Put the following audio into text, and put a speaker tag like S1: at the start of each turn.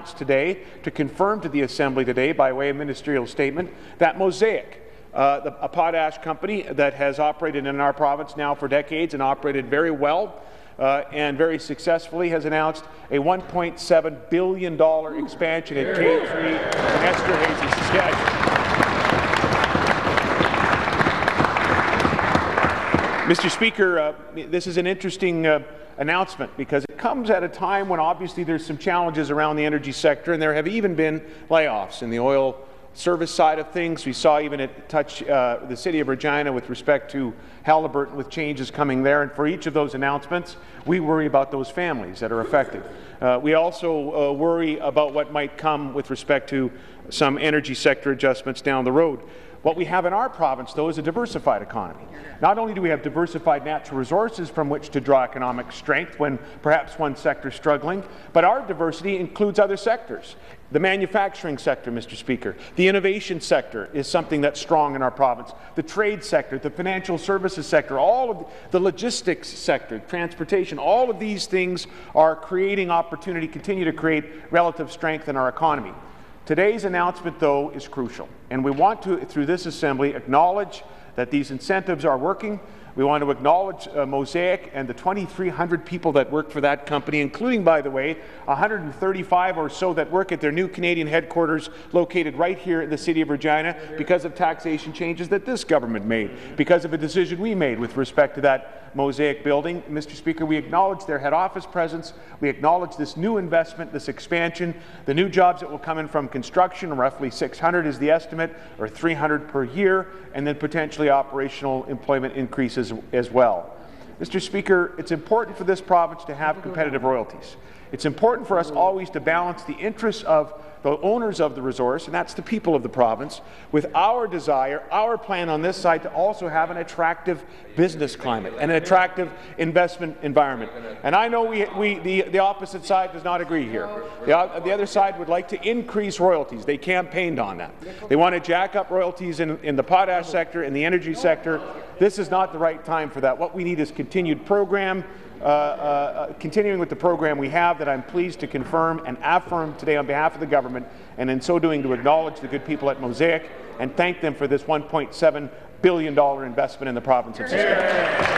S1: today to confirm to the Assembly today by way of ministerial statement that Mosaic, a potash company that has operated in our province now for decades and operated very well and very successfully, has announced a $1.7 billion expansion at K3 in Esterhazy, Saskatchewan. Mr. Speaker, this is an interesting announcement because it comes at a time when obviously there's some challenges around the energy sector, and there have even been layoffs in the oil service side of things. We saw even it touch the city of Regina with respect to Halliburton, with changes coming there. And for each of those announcements, we worry about those families that are affected. We also worry about what might come with respect to some energy sector adjustments down the road. What we have in our province, though, is a diversified economy. Not only do we have diversified natural resources from which to draw economic strength when perhaps one sector is struggling, but our diversity includes other sectors. The manufacturing sector, Mr. Speaker, the innovation sector is something that's strong in our province. The trade sector, the financial services sector, all of the logistics sector, transportation, all of these things are creating opportunity, continue to create relative strength in our economy. Today's announcement, though, is crucial, and we want to, through this Assembly, acknowledge that these incentives are working. We want to acknowledge Mosaic and the 2,300 people that work for that company, including, by the way, 135 or so that work at their new Canadian headquarters located right here in the city of Regina because of taxation changes that this government made, because of a decision we made with respect to that Mosaic building. Mr. Speaker, we acknowledge their head office presence. We acknowledge this new investment, this expansion, the new jobs that will come in from construction, roughly 600 is the estimate, or 300 per year, and then potentially operational employment increases as well. Mr. Speaker, it's important for this province to have competitive royalties. It's important for us always to balance the interests of the owners of the resource, and that's the people of the province, with our desire, our plan on this side to also have an attractive business climate, an attractive investment environment. And I know the opposite side does not agree here. The other side would like to increase royalties. They campaigned on that. They want to jack up royalties in the potash sector, in the energy sector. This is not the right time for that. What we need is continued program, continuing with the program we have that I'm pleased to confirm and affirm today on behalf of the government, and in so doing to acknowledge the good people at Mosaic and thank them for this $1.7 billion investment in the province of Saskatchewan.